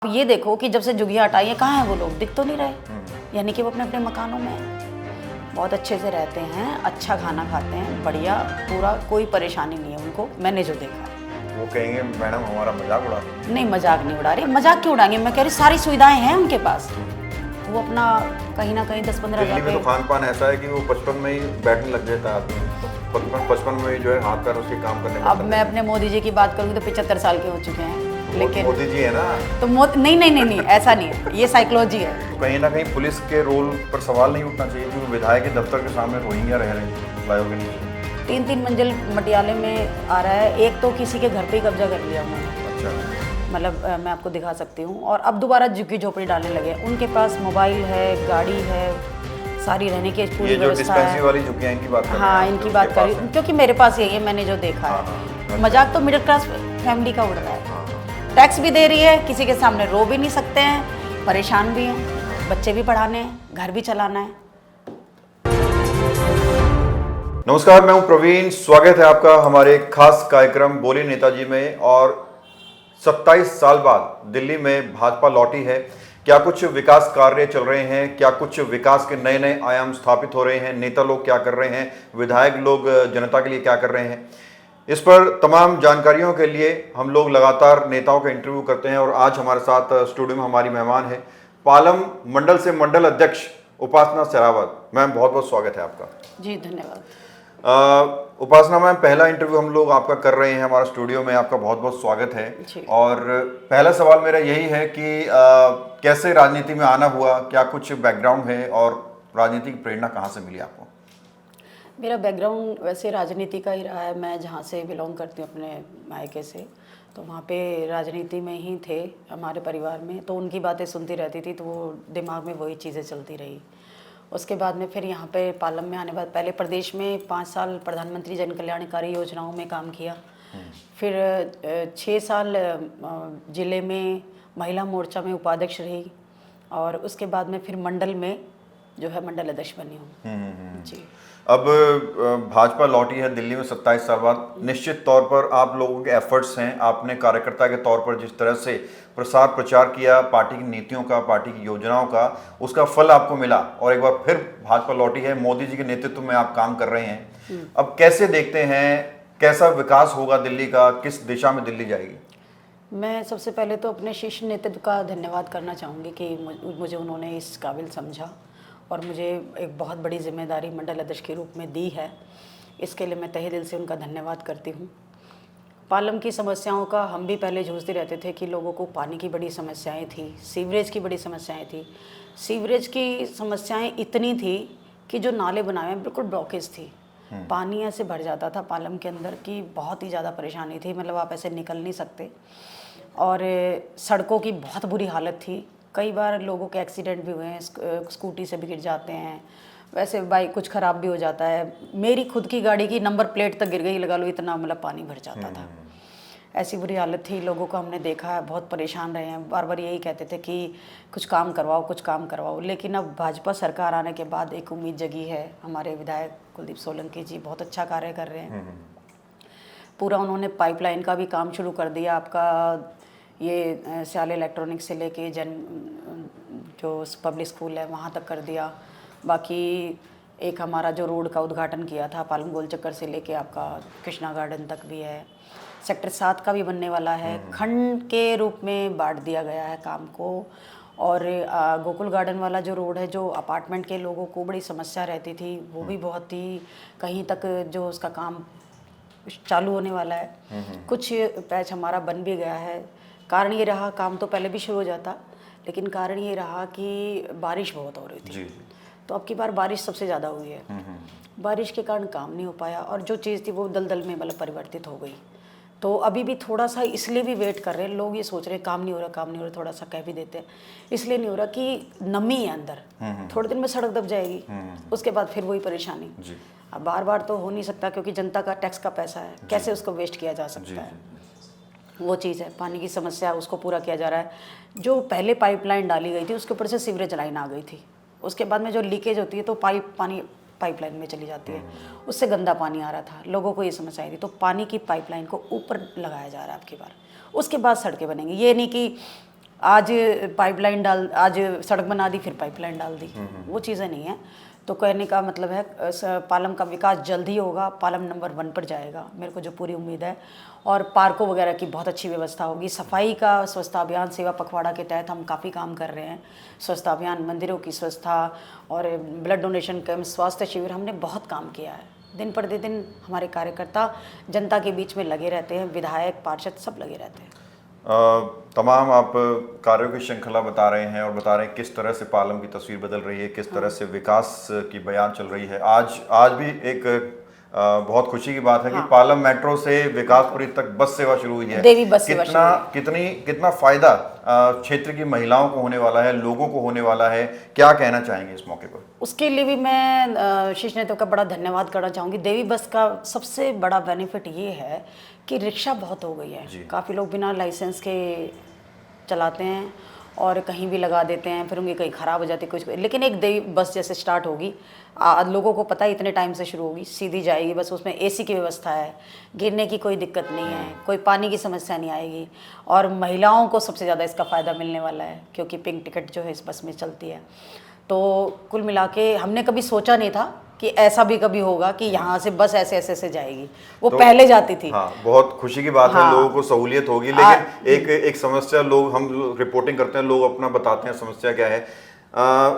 ये देखो कि जब से झुग्गियाँ हटाई हैं कहाँ हैं वो लोग, दिख तो नहीं रहे। यानी कि वो अपने अपने मकानों में बहुत अच्छे से रहते हैं, अच्छा खाना खाते हैं, बढ़िया, पूरा कोई परेशानी नहीं है उनको, मैंने जो देखा है। वो कहेंगे मैडम हमारा मजाक उड़ा। नहीं, मजाक नहीं उड़ा रही, मजाक क्यों उड़ाएंगे, मैं कह रही सारी सुविधाएं हैं उनके पास। वो अपना कहीं ना कहीं 10-15 दिल्ली में तो खान पान ऐसा है कि वो 55 में ही बैठने लग जाता है आदमी, 55 में ही जो है हाथ पैर उसके काम करने अब मैं अपने मोदी जी की बात करूँगी तो 75 साल के हो चुके हैं, लेकिन मोदी जी है ना, तो नहीं, ऐसा नहीं है, ये साइकोलॉजी है। तो कहीं ना कहीं पुलिस के रोल पर सवाल नहीं उठना चाहिए क्योंकि विधायक के दफ्तर के सामने रोहिंग्या रह रहे हैं फ्लाईओवर के नीचे। 3-3 मंजिल मटियाले में आ रहा है, एक तो किसी के घर पे ही कब्जा कर लिया उन्होंने। अच्छा, मतलब मैं आपको दिखा सकती हूँ। और अब दोबारा झुग्गी झोपड़ी डालने लगे, उनके पास मोबाइल है, गाड़ी है, सारी रहने की पूरी व्यवस्था है। वाली झुग्गियां इनकी बात कर रहे हैं, हाँ, इनकी बात करी क्योंकि मेरे पास यही है, मैंने जो देखा है। मजाक तो मिडिल क्लास फैमिली का उड़ रहा है। टैक्स भी दे रही है, किसी के सामने रो भी नहीं सकते हैं, परेशान भी हैं, बच्चे भी पढ़ाने हैं, घर भी चलाना है। नमस्कार, मैं हूं प्रवीण। स्वागत है आपका हमारे खास कार्यक्रम बोले नेताजी में। और 27 साल बाद दिल्ली में भाजपा लौटी है। क्या कुछ विकास कार्य चल रहे हैं, क्या कुछ विकास के नए नए आयाम स्थापित हो रहे हैं, नेता लोग क्या कर रहे हैं, विधायक लोग जनता के लिए क्या कर रहे हैं, इस पर तमाम जानकारियों के लिए हम लोग लगातार नेताओं का इंटरव्यू करते हैं। और आज हमारे साथ स्टूडियो में हमारी मेहमान है पालम मंडल से मंडल अध्यक्ष उपासना सहरावत। मैम, बहुत बहुत स्वागत है आपका। जी धन्यवाद। उपासना मैम, पहला इंटरव्यू हम लोग आपका कर रहे हैं हमारा स्टूडियो में, आपका बहुत बहुत स्वागत है। और पहला सवाल मेरा यही है कि कैसे राजनीति में आना हुआ, क्या कुछ बैकग्राउंड है और राजनीति की प्रेरणा कहाँ से मिली आपको? मेरा बैकग्राउंड वैसे राजनीति का ही रहा है। मैं जहाँ से बिलोंग करती हूँ अपने मायके से, तो वहाँ पे राजनीति में ही थे हमारे परिवार में, तो उनकी बातें सुनती रहती थी, तो वो दिमाग में वही चीज़ें चलती रही। उसके बाद में फिर यहाँ पे पालम में आने बाद पहले प्रदेश में 5 साल प्रधानमंत्री जन कल्याणकारी योजनाओं में काम किया। फिर 6 साल ज़िले में महिला मोर्चा में उपाध्यक्ष रही, और उसके बाद में फिर मंडल में जो है मंडल अध्यक्ष बनी हूँ। जी। अब भाजपा लौटी है दिल्ली में 27 साल बाद। निश्चित तौर पर आप लोगों के एफर्ट्स हैं, आपने कार्यकर्ता के तौर पर जिस तरह से प्रसार प्रचार किया पार्टी की नीतियों का, पार्टी की योजनाओं का, उसका फल आपको मिला और एक बार फिर भाजपा लौटी है। मोदी जी के नेतृत्व में आप काम कर रहे हैं। अब कैसे देखते हैं, कैसा विकास होगा दिल्ली का, किस दिशा में दिल्ली जाएगी? मैं सबसे पहले तो अपने शीर्ष नेतृत्व का धन्यवाद करना चाहूँगी कि मुझे उन्होंने इस काबिल समझा और मुझे एक बहुत बड़ी जिम्मेदारी मंडल अध्यक्ष के रूप में दी है। इसके लिए मैं तहे दिल से उनका धन्यवाद करती हूँ। पालम की समस्याओं का हम भी पहले जूझते रहते थे कि लोगों को पानी की बड़ी समस्याएं थी, सीवरेज की बड़ी समस्याएं थी। सीवरेज की समस्याएं इतनी थी कि जो नाले बनाए हैं बिल्कुल ब्लॉकेज थी, पानी ऐसे भर जाता था पालम के अंदर की बहुत ही ज़्यादा परेशानी थी, मतलब आप ऐसे निकल नहीं सकते। और सड़कों की बहुत बुरी हालत थी, कई बार लोगों के एक्सीडेंट भी हुए हैं, स्कूटी से भी गिर जाते हैं, वैसे बाइक कुछ ख़राब भी हो जाता है। मेरी खुद की गाड़ी की नंबर प्लेट तक गिर गई, लगा लो, इतना मतलब पानी भर जाता था। ऐसी बुरी हालत थी, लोगों को हमने देखा है, बहुत परेशान रहे हैं, बार बार यही कहते थे कि कुछ काम करवाओ, कुछ काम करवाओ। लेकिन अब भाजपा सरकार आने के बाद एक उम्मीद जगी है। हमारे विधायक कुलदीप सोलंकी जी बहुत अच्छा कार्य कर रहे हैं। पूरा उन्होंने पाइपलाइन का भी काम शुरू कर दिया, आपका ये स्याल इलेक्ट्रॉनिक्स से लेके जो पब्लिक स्कूल है वहाँ तक कर दिया। बाकी एक हमारा जो रोड का उद्घाटन किया था पालम गोल चक्कर से लेके आपका कृष्णा गार्डन तक भी है। सेक्टर 7 का भी बनने वाला है, खंड के रूप में बांट दिया गया है काम को। और गोकुल गार्डन वाला जो रोड है, जो अपार्टमेंट के लोगों को बड़ी समस्या रहती थी, वो भी बहुत ही कहीं तक जो उसका काम चालू होने वाला है। कुछ पैच हमारा बन भी गया है। कारण ये रहा, काम तो पहले भी शुरू हो जाता, लेकिन कारण ये रहा कि बारिश बहुत हो रही थी। तो अब की बार बारिश सबसे ज़्यादा हुई है। बारिश के कारण काम नहीं हो पाया और जो चीज़ थी वो दलदल में मतलब परिवर्तित हो गई। तो अभी भी थोड़ा सा इसलिए भी वेट कर रहे हैं लोग, ये सोच रहे हैं काम नहीं हो रहा, काम नहीं हो रहा, थोड़ा सा कह भी देते हैं। इसलिए नहीं हो रहा कि नमी है अंदर, थोड़े दिन में सड़क दब जाएगी, उसके बाद फिर वही परेशानी। अब बार बार तो हो नहीं सकता क्योंकि जनता का टैक्स का पैसा है, कैसे उसको वेस्ट किया जा सकता है। वो चीज़ है, पानी की समस्या, उसको पूरा किया जा रहा है। जो पहले पाइपलाइन डाली गई थी उसके ऊपर से सीवरेज लाइन आ गई थी, उसके बाद में जो लीकेज होती है तो पानी पाइपलाइन में चली जाती है, उससे गंदा पानी आ रहा था, लोगों को ये समस्या आई थी। तो पानी की पाइपलाइन को ऊपर लगाया जा रहा है अब की बार, उसके बाद सड़कें बनेंगी। ये नहीं कि आज पाइपलाइन डाल, आज सड़क बना दी फिर पाइपलाइन डाल दी, वो चीज़ें नहीं है। तो कहने का मतलब है पालम का विकास जल्द ही होगा, पालम नंबर 1 पर जाएगा, मेरे को जो पूरी उम्मीद है। और पार्कों वगैरह की बहुत अच्छी व्यवस्था होगी। सफाई का स्वच्छता अभियान सेवा पखवाड़ा के तहत हम काफ़ी काम कर रहे हैं। स्वच्छता अभियान, मंदिरों की स्वच्छता और ब्लड डोनेशन कैंप, स्वास्थ्य शिविर, हमने बहुत काम किया है। दिन प्रतिदिन हमारे कार्यकर्ता जनता के बीच में लगे रहते हैं, विधायक पार्षद सब लगे रहते हैं। तमाम आप कार्यों की श्रृंखला बता रहे हैं और बता रहे हैं किस तरह से पालम की तस्वीर बदल रही है, किस तरह से विकास की बयान चल रही है। आज भी एक बहुत खुशी की बात है कि पालम मेट्रो से विकासपुरी तक बस सेवा शुरू हुई है। देवी बस सेवा शुरू हुई है। कितना फायदा क्षेत्र की महिलाओं को होने वाला है, लोगों को होने वाला है, क्या कहना चाहेंगे इस मौके पर? उसके लिए भी मैं शीर्ष नेतृत्व का बड़ा धन्यवाद करना चाहूँगी। देवी बस का सबसे बड़ा बेनिफिट ये है कि रिक्शा बहुत हो गई है। काफ़ी लोग बिना लाइसेंस के चलाते हैं और कहीं भी लगा देते हैं, फिर उनकी कहीं ख़राब हो जाती है कुछ। लेकिन एक देवी बस जैसे स्टार्ट होगी, लोगों को पता है इतने टाइम से शुरू होगी, सीधी जाएगी बस, उसमें एसी की व्यवस्था है, गिरने की कोई दिक्कत नहीं है, कोई पानी की समस्या नहीं आएगी। और महिलाओं को सबसे ज़्यादा इसका फ़ायदा मिलने वाला है क्योंकि पिंक टिकट जो है इस बस में चलती है। तो कुल मिला के हमने कभी सोचा नहीं था कि ऐसा भी कभी होगा कि यहाँ से बस ऐसे ऐसे से जाएगी, वो तो पहले जाती थी। हाँ, बहुत खुशी की बात है, लोगों को सहूलियत होगी। लेकिन एक समस्या, लोग हम रिपोर्टिंग करते हैं, लोग अपना बताते हैं समस्या क्या है।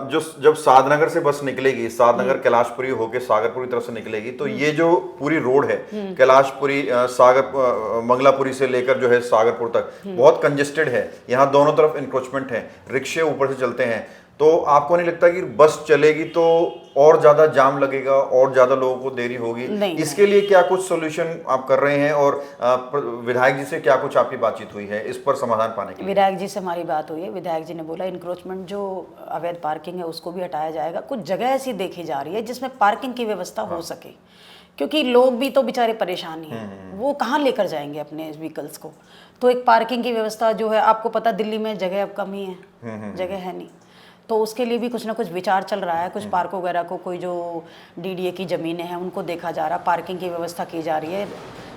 जो जब सादनगर से बस निकलेगी, सादनगर कैलाशपुरी होके सागरपुरी तरफ से निकलेगी, तो ये जो पूरी रोड है कैलाशपुरी मंगलापुरी से लेकर जो है सागरपुर तक बहुत कंजेस्टेड है। यहाँ दोनों तरफ इंक्रोचमेंट है, रिक्शे ऊपर से चलते हैं। तो आपको नहीं लगता कि बस चलेगी तो और ज्यादा जाम लगेगा और ज्यादा लोगों को देरी होगी? इसके लिए क्या कुछ सोल्यूशन आप कर रहे हैं और विधायक जी से क्या कुछ आपकी बातचीत हुई है इस पर समाधान पाने के लिए? विधायक जी से हमारी बात हुई है। विधायक जी ने बोला इंक्रोचमेंट जो अवैध पार्किंग है उसको भी हटाया जाएगा। कुछ जगह ऐसी देखी जा रही है जिसमें पार्किंग की व्यवस्था हो सके, क्योंकि लोग भी तो बेचारे परेशान ही हैं, वो कहाँ लेकर जाएंगे अपने व्हीकल्स को। तो एक पार्किंग की व्यवस्था जो है, आपको पता दिल्ली में जगह अब कम ही है, जगह है नहीं, तो उसके लिए भी कुछ ना कुछ विचार चल रहा है। कुछ पार्कों वगैरह को, कोई जो डीडीए की ज़मीनें हैं उनको देखा जा रहा, पार्किंग की व्यवस्था की जा रही है,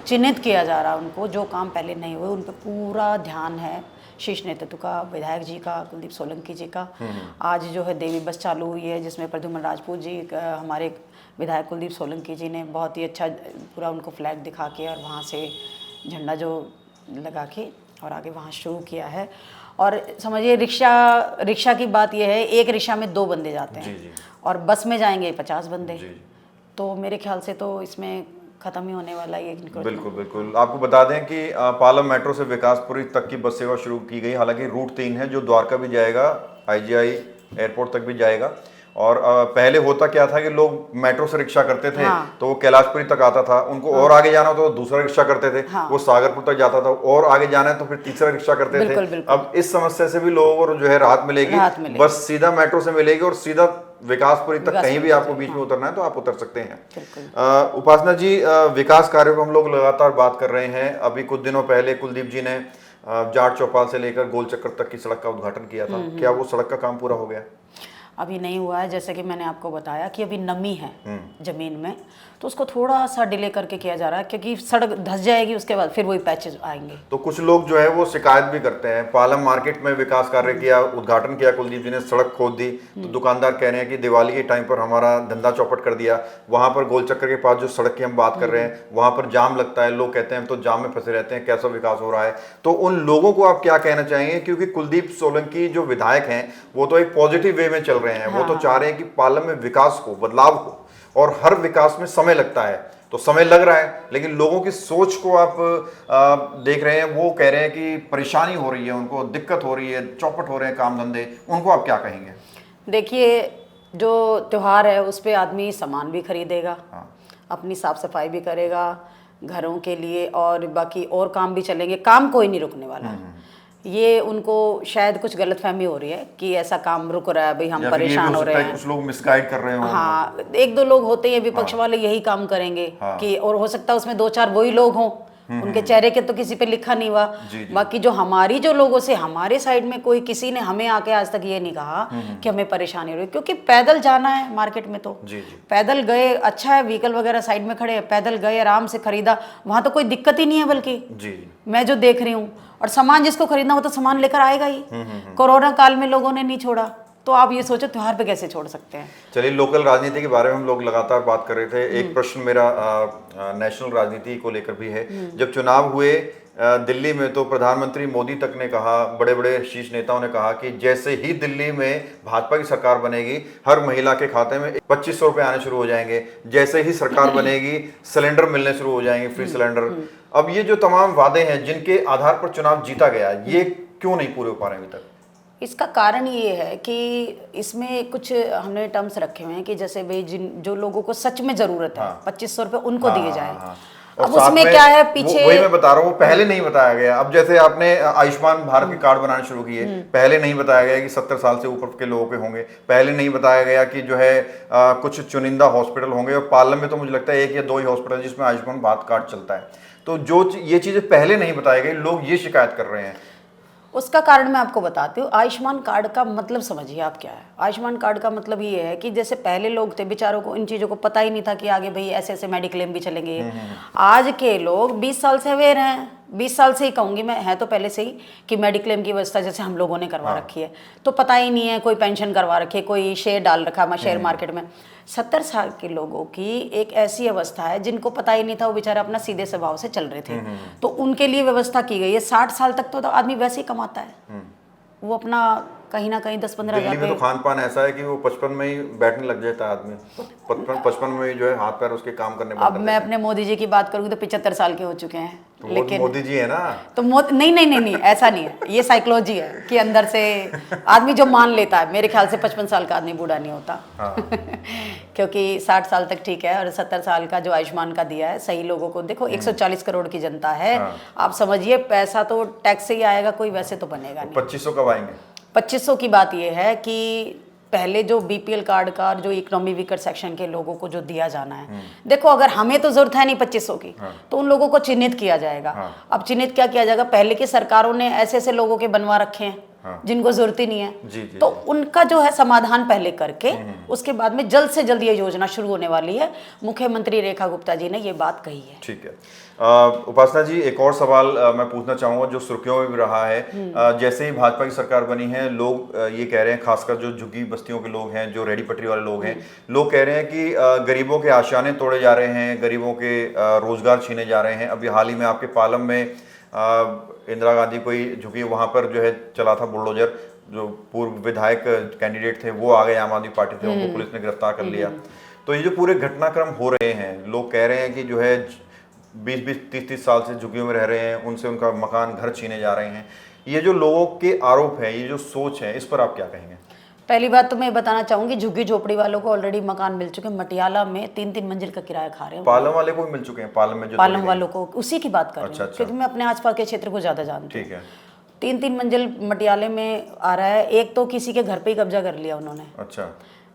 चिन्हित किया जा रहा उनको, जो काम पहले नहीं हुए उन पर पूरा ध्यान है शीर्ष नेतृत्व का, विधायक जी का, कुलदीप सोलंकी जी का। आज जो है देवी बस चालू हुई है जिसमें प्रद्युम्न राजपूत जी, हमारे विधायक कुलदीप सोलंकी जी ने बहुत ही अच्छा पूरा उनको फ्लैग दिखा के और वहाँ से झंडा जो लगा के और आगे वहाँ शुरू किया है। और समझिए रिक्शा की बात यह है, एक रिक्शा में 2 बंदे जाते हैं जी। और बस में जाएंगे 50 बंदे जी। तो मेरे ख्याल से तो इसमें खत्म ही होने वाला है। बिल्कुल बिल्कुल। आपको बता दें कि पालम मेट्रो से विकासपुरी तक की बस सेवा शुरू की गई। हालांकि रूट 3 है जो द्वारका भी जाएगा, IGI एयरपोर्ट तक भी जाएगा। और पहले होता क्या था कि लोग मेट्रो से रिक्शा करते थे, तो वो कैलाशपुरी तक आता था, उनको और आगे जाना तो दूसरा रिक्शा करते थे, वो सागरपुर तक जाता था, और आगे जाना है तो फिर तीसरा रिक्शा करते थे। अब इस समस्या से भी लोगों को जो है राहत मिलेगी। बस सीधा मेट्रो से मिलेगी और सीधा विकासपुरी तक कहीं भी आपको बीच में उतरना है तो आप उतर सकते हैं। उपासना जी, विकास कार्यों पर हम लोग लगातार बात कर रहे हैं। अभी कुछ दिनों पहले कुलदीप जी ने जाट चौपाल से लेकर गोल चक्कर तक की सड़क का उद्घाटन किया था। क्या वो सड़क का काम पूरा हो गया? अभी नहीं हुआ है। जैसे कि मैंने आपको बताया कि अभी नमी है जमीन में, तो उसको थोड़ा सा डिले करके किया जा रहा है, क्योंकि सड़क धंस जाएगी उसके बाद फिर वही पैचेज आएंगे। तो कुछ लोग जो है वो शिकायत भी करते हैं। पालम मार्केट में विकास कार्य किया, उद्घाटन किया कुलदीप जी ने, सड़क खोद दी, तो दुकानदार कह रहे हैं कि दिवाली के टाइम पर हमारा धंधा चौपट कर दिया। वहां पर गोल चक्कर के पास जो सड़क की हम बात कर रहे हैं वहां पर जाम लगता है, लोग कहते हैं तो जाम में फंसे रहते हैं, कैसा विकास हो रहा है? तो उन लोगों को आप क्या कहना चाहेंगे? क्योंकि कुलदीप सोलंकी जो विधायक हैं वो तो एक पॉजिटिव वे में चल रहे हैं, वो तो चाह रहे हैं कि पालम में विकास हो, बदलाव हो, और हर विकास में समय लगता है, तो समय लग रहा है, लेकिन लोगों की सोच को आप देख रहे हैं, वो कह रहे हैं कि परेशानी हो रही है, उनको दिक्कत हो रही है, चौपट हो रहे हैं काम धंधे, उनको आप क्या कहेंगे? देखिए, जो त्योहार है उस पर आदमी सामान भी खरीदेगा, अपनी साफ सफाई भी करेगा घरों के लिए, और बाकी और काम भी चलेंगे, काम कोई नहीं रुकने वाला है। ये उनको शायद कुछ गलतफहमी हो रही है कि ऐसा काम रुक रहा है, भाई हम परेशान हो रहे हैं, कुछ लोग मिसगाइड कर रहे हो। हाँ, 1-2 लोग होते हैं विपक्ष वाले यही काम करेंगे कि, और हो सकता है उसमें 2-4 वही लोग हों उनके चेहरे के तो किसी पे लिखा नहीं हुआ। बाकी जो हमारी जो लोगों से हमारे साइड में कोई किसी ने हमें आके आज तक ये नहीं कहा कि हमें परेशानी हो रही, क्योंकि पैदल जाना है मार्केट में, तो पैदल गए, अच्छा है व्हीकल वगैरह साइड में खड़े हैं, पैदल गए आराम से खरीदा, वहां तो कोई दिक्कत ही नहीं है। बल्कि मैं जो देख रही हूँ, और सामान जिसको खरीदना हो तो सामान लेकर आएगा ही। कोरोना काल में लोगों ने नहीं छोड़ा, तो आप ये सोचो त्योहार पे कैसे छोड़ सकते हैं। चलिए, लोकल राजनीति के बारे में हम लोग लगातार बात कर रहे थे। एक प्रश्न मेरा नेशनल राजनीति को लेकर भी है। जब चुनाव हुए दिल्ली में, तो प्रधानमंत्री मोदी तक ने कहा, बड़े बड़े शीर्ष नेताओं ने कहा कि जैसे ही दिल्ली में भाजपा की सरकार बनेगी, हर महिला के खाते में 2500 रुपए आने शुरू हो जाएंगे। जैसे ही सरकार बनेगी, सिलेंडर मिलने शुरू हो जाएंगे, फ्री सिलेंडर। अब ये जो तमाम वादे हैं जिनके आधार पर चुनाव जीता गया, ये क्यों नहीं पूरे हो पा रहे अभी तक? इसका कारण ये है कि इसमें कुछ हमने टर्म्स रखे हुए हैं कि जैसे भाई जो लोगों को सच में जरूरत है, 2500 रुपए उनको दिए जाए। अब उसमें क्या है पीछे, वही मैं बता रहा हूँ, पहले नहीं बताया गया। अब जैसे आपने आयुष्मान भारत के कार्ड बनाने शुरू किए, पहले नहीं बताया गया कि 70 साल से ऊपर के लोगों के होंगे। पहले नहीं बताया गया कि जो है कुछ चुनिंदा हॉस्पिटल होंगे, और पार्लियामेंट में तो मुझे लगता है 1 या 2 ही हॉस्पिटल जिसमें आयुष्मान भारत कार्ड चलता है। तो जो ये चीजें पहले नहीं बताई गई, लोग ये शिकायत कर रहे हैं। उसका कारण मैं आपको बताती हूँ। आयुष्मान कार्ड का मतलब समझिए आप क्या है। आयुष्मान कार्ड का मतलब ये है कि जैसे पहले लोग थे बेचारों को इन चीज़ों को पता ही नहीं था कि आगे भाई ऐसे ऐसे मेडिक्लेम भी चलेंगे। आज के लोग 20 साल से अवेयर हैं, 20 साल से ही कहूँगी मैं, है तो पहले से ही, कि मेडिक्लेम की व्यवस्था जैसे हम लोगों ने करवा रखी है, तो पता ही नहीं है। कोई पेंशन करवा रखी है, कोई शेयर डाल रखा है शेयर मार्केट में। 70 साल के लोगों की एक ऐसी अवस्था है जिनको पता ही नहीं था, वो बेचारा अपना सीधे स्वभाव से चल रहे थे, तो उनके लिए व्यवस्था की गई है। 60 साल तक तो आदमी वैसे ही कमाता है, वो अपना कहीं ना कहीं 10-15 दिल्ली में तो खान पान ऐसा है कि वो 55 में ही बैठने लग जाता है आदमी। 55 में ही जो है हाथ पैर उसके काम करने बंद। अब मैं अपने मोदी जी की बात करूंगी तो 75 साल के हो चुके हैं। तो लेकिन मोदी जी है ना, तो नहीं, ऐसा नहीं है। ये साइकोलॉजी है कि अंदर से आदमी जो मान लेता है। मेरे ख्याल से 55 साल का आदमी बूढ़ा नहीं होता। क्योंकि 60 साल तक ठीक है, और 70 साल का जो आयुष्मान का दिया है सही लोगों को। देखो 140 करोड़ की जनता है, आप समझिए पैसा तो टैक्स से ही आएगा, कोई वैसे तो बनेगा नहीं। 2500 कब आएंगे? 2500 की बात यह है कि पहले जो बीपीएल कार्ड का और जो इकोनॉमी वीकर सेक्शन के लोगों को जो दिया जाना है, देखो अगर हमें तो जरूरत है नहीं 2500 की, तो उन लोगों को चिन्हित किया जाएगा। अब चिन्हित क्या किया जाएगा? पहले की सरकारों ने ऐसे ऐसे लोगों के बनवा रखे हैं जिनको जरूरत ही नहीं है, तो उनका जो है समाधान पहले करके उसके बाद में जल्द से जल्द ये योजना शुरू होने वाली है। मुख्यमंत्री रेखा गुप्ता जी ने ये बात कही है। ठीक है। उपासना जी, एक और सवाल मैं पूछना चाहूँगा जो सुर्खियों में भी रहा है। जैसे ही भाजपा की सरकार बनी है, लोग ये कह रहे हैं, खासकर जो झुग्गी बस्तियों के लोग हैं, जो रेडी पटरी वाले लोग हैं, लोग कह रहे हैं कि गरीबों के आशियाने तोड़े जा रहे हैं, गरीबों के रोजगार छीने जा रहे हैं। अभी हाल ही में आपके पालम में इंदिरा गांधी कोई झुकी, वहाँ पर जो है चला था बुलडोजर, जो पूर्व विधायक कैंडिडेट थे वो आ गए आम आदमी पार्टी थे, उनको पुलिस ने गिरफ्तार कर लिया। तो ये जो पूरे घटनाक्रम हो रहे हैं, लोग कह रहे हैं कि जो है 20-20, 30-30 साल से झुग्गियों में रह रहे हैं, उनसे उनका मकान घर छीने जा रहे हैं। ये जो लोगों के आरोप है, ये जो सोच है, इस पर आप क्या कहेंगे? पहली बात तो मैं बताना चाहूंगी, झुग्गी झोपड़ी वालों को ऑलरेडी मकान मिल चुके हैं। मटियाला में 3-3 मंजिल का किराया खा रहे हैं। पालम वाले को भी मिल चुके हैं, पालम में जो पालम वालों को, उसी की बात कर रही हूँ। अच्छा। क्योंकि मैं अपने आसपास के क्षेत्र को ज्यादा जानती हूँ। ठीक है। 3-3 मंजिल मटियाले में आ रहा है। एक तो किसी के घर पे ही कब्जा कर लिया उन्होंने। अच्छा।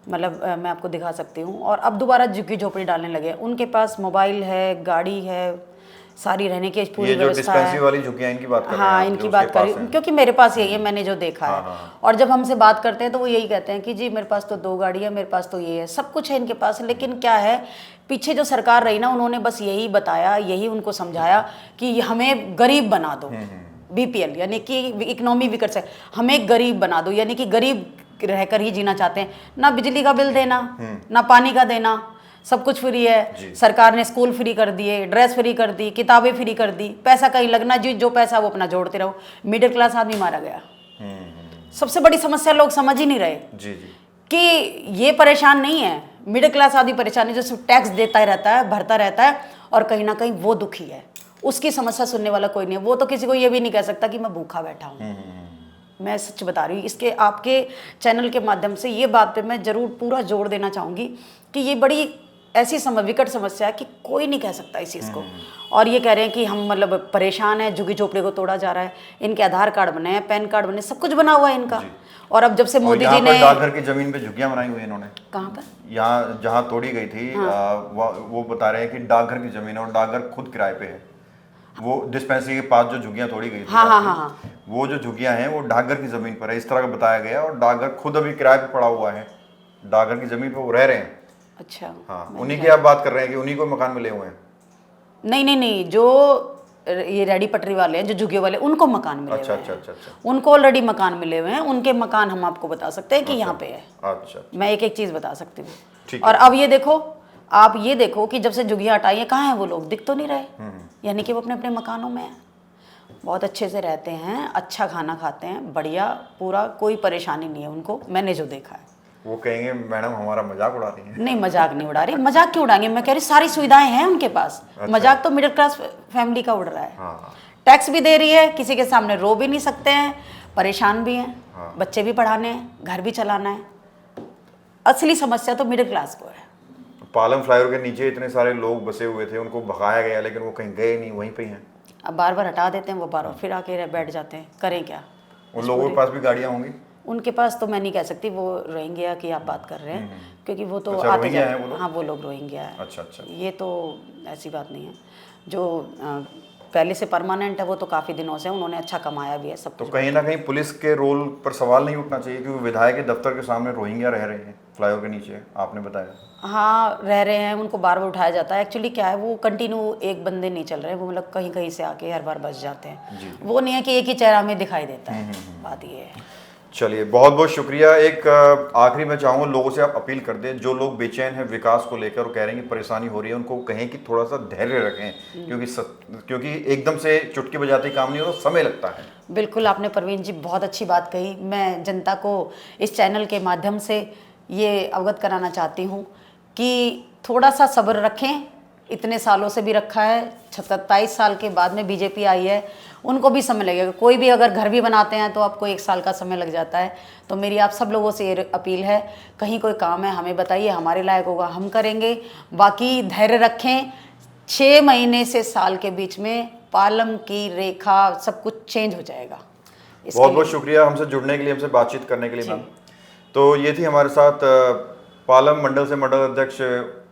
मतलब मैं आपको दिखा सकती हूँ। और अब दोबारा झुग्गी झोपड़ी डालने लगे। उनके पास मोबाइल है, गाड़ी है, सारी रहने की पूरी व्यवस्था है। वाली झुग्गियां इनकी बात कर रहे हैं। हाँ, इनकी बात कर रही हूँ, क्योंकि मेरे पास यही है, मैंने जो देखा है। और जब हमसे बात करते हैं तो वो यही कहते हैं कि जी मेरे पास तो 2 गाड़ी है, मेरे पास तो ये है, सब कुछ है इनके पास। लेकिन क्या है, पीछे जो सरकार रही ना, उन्होंने बस यही बताया, यही उनको समझाया कि हमें गरीब बना दो। बीपीएल यानी कि इकोनॉमी वीकर से हमें गरीब बना दो, यानी कि गरीब रहकर ही जीना चाहते हैं। ना बिजली का बिल देना, ना पानी का देना, सब कुछ फ्री है। सरकार ने स्कूल फ्री कर दिए, ड्रेस फ्री कर दी, किताबें फ्री कर दी, पैसा कहीं लगना जी, जो पैसा वो अपना जोड़ते रहो। मिडिल क्लास आदमी मारा गया। सबसे बड़ी समस्या लोग समझ ही नहीं रहे कि ये परेशान नहीं है। मिडिल क्लास आदमी परेशान है, जो सिर्फ टैक्स देता ही रहता है, भरता रहता है, और कहीं ना कहीं वो दुखी है। उसकी समस्या सुनने वाला कोई नहीं है। वो तो किसी को ये भी नहीं कह सकता कि मैं भूखा बैठा हूँ। मैं सच बता रही हूँ। इसके आपके चैनल के माध्यम से ये बात पे मैं जरूर पूरा जोर देना चाहूँगी कि ये बड़ी ऐसी विकट समस्या है कि कोई नहीं कह सकता इस चीज़ को। और ये कह रहे हैं कि हम मतलब परेशान है, झुग्गी झोपड़ी को तोड़ा जा रहा है। इनके आधार कार्ड बने हैं, पैन कार्ड बने, सब कुछ बना हुआ है इनका। और अब जब से मोदी जी ने डाकघर की जमीन पे झुग्गियां बनाई हुई है इन्होंने। कहाँ पर? यहाँ जहाँ तोड़ी गई थी। वो बता रहे हैं कि डाकघर की जमीन है और डाकघर खुद किराए पे है। वो डिस्पेंसरी के पास जो झुग्गियां तोड़ी गई थी हाँ हाँ आपकी, हाँ हाँ। वो जो झुग्गियां हैं वो डाकघर की जमीन पर है, इस तरह का बताया गया। और डाकघर खुद अभी किराए पे पड़ा हुआ है, डाकघर की जमीन पर वो रह रहे हैं। अच्छा। हाँ, मैं उन्हीं की आप बात कर रहे हैं कि उन्हीं को मकान मिले हुए हैं? नहीं नहीं नहीं, जो ये रेडी पटरी वाले हैं, जो झुग्गे वाले, उनको मकान मिले अच्छा हुए हैं। अच्छा अच्छा अच्छा उनको ऑलरेडी मकान मिले हुए हैं, उनके मकान हम आपको बता सकते हैं कि यहाँ पे है। अच्छा। मैं एक एक चीज बता सकती हूँ। ठीक और अब ये देखो, आप ये देखो कि जब से झुग्गियाँ हटाई है, कहाँ हैं वो लोग? दिख तो नहीं रहे, यानी कि वो अपने अपने मकानों में हैं, बहुत अच्छे से रहते हैं, अच्छा खाना खाते हैं, बढ़िया, पूरा कोई परेशानी नहीं है उनको, मैंने जो देखा है। वो कहेंगे मैडम हमारा मजाक उड़ा रही हैं। नहीं, मजाक नहीं उड़ा रही, मजाक क्यों उड़ाएंगे? मैं कह रही सारी सुविधाएं हैं उनके पास। मजाक तो मिडिल क्लास फैमिली का उड़ रहा है। हाँ टैक्स भी दे रही है, किसी के सामने रो भी नहीं सकते हैं, परेशान भी हैं, बच्चे भी पढ़ाने हैं, घर भी चलाना है। असली समस्या तो मिडिल क्लास को है। पालम फ्लाईओवर के नीचे इतने सारे लोग बसे हुए थे, उनको भगाया गया, लेकिन वो कहीं गए नहीं, वहीं पे ही हैं। अब बार बार हटा देते हैं, वो बार बार फिर आके बैठ जाते हैं, करें क्या? उन लोगों के पास भी गाड़ियां होंगी? उनके पास तो मैं नहीं कह सकती, वो रोहिंग्या की आप बात कर रहे हैं, क्योंकि वो तो अच्छा, आते रोहिंग्या जाते हैं वो लोग? हाँ, वो लोग रोहिंग्या है। अच्छा अच्छा। ये तो ऐसी बात नहीं है। जो पहले से परमानेंट है वो तो काफ़ी दिनों से, उन्होंने अच्छा कमाया भी है सब तो कुछ। कहीं ना कहीं पुलिस के रोल पर सवाल नहीं उठना चाहिए, क्योंकि विधायक के दफ्तर के सामने रोहिंग्या रह रहे हैं फ्लाईओवर के नीचे, आपने बताया। हाँ, रह रहे हैं, उनको बार बार उठाया जाता है। एक्चुअली क्या है, वो कंटिन्यू एक बंदे नहीं चल रहे हैं, वो मतलब कहीं कहीं से आके हर बार बस जाते हैं। वो नहीं है कि एक ही चेहरा हमें दिखाई देता है, बात ये है। चलिए, बहुत बहुत शुक्रिया। एक आखिरी में चाहूँगा लोगों से आप अपील कर दें, जो लोग बेचैन हैं विकास को लेकर और कह रहे हैं कि परेशानी हो रही है, उनको कहें कि थोड़ा सा धैर्य रखें, क्योंकि एकदम से चुटकी बजाते काम नहीं होता, समय लगता है। बिल्कुल, आपने परवीन जी बहुत अच्छी बात कही। मैं जनता को इस चैनल के माध्यम से ये अवगत कराना चाहती हूँ कि थोड़ा सा सब्र रखें। इतने सालों से भी रखा है, 27 साल के बाद में बीजेपी आई है, उनको भी समय लगेगा। कोई भी अगर घर भी बनाते हैं तो आपको 1 साल का समय लग जाता है। तो मेरी आप सब लोगों से ये अपील है, कहीं कोई काम है हमें बताइए, हमारे लायक होगा हम करेंगे। बाकी धैर्य रखें, 6 महीने से साल के बीच में पालम की रेखा सब कुछ चेंज हो जाएगा। बहुत बहुत शुक्रिया हमसे जुड़ने के लिए, हमसे बातचीत करने के लिए मैम। तो ये थी हमारे साथ पालम मंडल से मंडल अध्यक्ष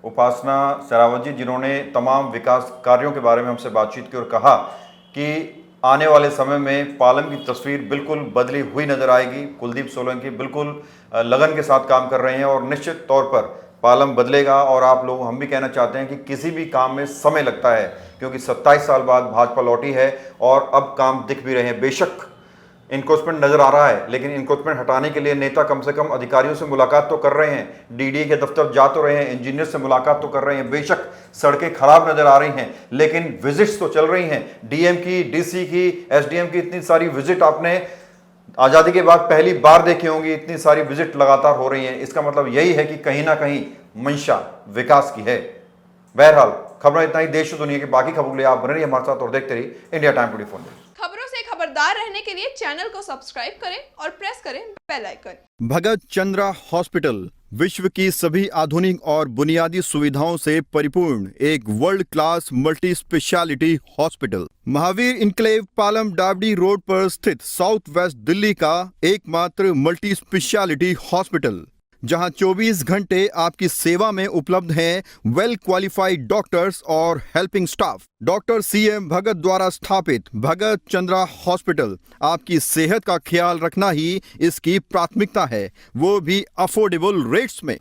उपासना सहरावत जी, जिन्होंने तमाम विकास कार्यों के बारे में हमसे बातचीत की और कहा कि आने वाले समय में पालम की तस्वीर बिल्कुल बदली हुई नजर आएगी। कुलदीप सोलंकी बिल्कुल लगन के साथ काम कर रहे हैं और निश्चित तौर पर पालम बदलेगा। और आप लोग, हम भी कहना चाहते हैं कि किसी भी काम में समय लगता है, क्योंकि 27 साल बाद भाजपा लौटी है और अब काम दिख भी रहे हैं। बेशक इंक्रोचमेंट नजर आ रहा है, लेकिन इंक्रोचमेंट हटाने के लिए नेता कम से कम अधिकारियों से मुलाकात तो कर रहे हैं, डीडीए के दफ्तर जा तो रहे हैं, इंजीनियर से मुलाकात तो कर रहे हैं। बेशक सड़कें खराब नजर आ रही हैं, लेकिन विजिट्स तो चल रही हैं। डीएम की, डीसी की, एसडीएम की इतनी सारी विजिट आपने आजादी के बाद पहली बार देखी होंगी। इतनी सारी विजिट लगातार हो रही हैं, इसका मतलब यही है कि कहीं ना कहीं मंशा विकास की है। बहरहाल खबरें इतना ही। देश और दुनिया की बाकी खबरों के लिए आप बने रहिए हमारे साथ और देखते रहिए इंडिया टाइम 24 न्यूज़। खबरों से खबरदार रहने के लिए चैनल को सब्सक्राइब करें और प्रेस करें बेल आइकन। भगत चंद्रा हॉस्पिटल विश्व की सभी आधुनिक और बुनियादी सुविधाओं से परिपूर्ण एक world class multi speciality hospital, Mahavir enclave Palam Dabri road पर स्थित साउथ वेस्ट दिल्ली का एकमात्र मल्टी स्पेशलिटी हॉस्पिटल, जहां 24 घंटे आपकी सेवा में उपलब्ध हैं वेल क्वालिफाइड डॉक्टर्स और हेल्पिंग स्टाफ। डॉक्टर CM भगत द्वारा स्थापित भगत चंद्रा हॉस्पिटल आपकी सेहत का ख्याल रखना ही इसकी प्राथमिकता है, वो भी अफोर्डेबल रेट्स में।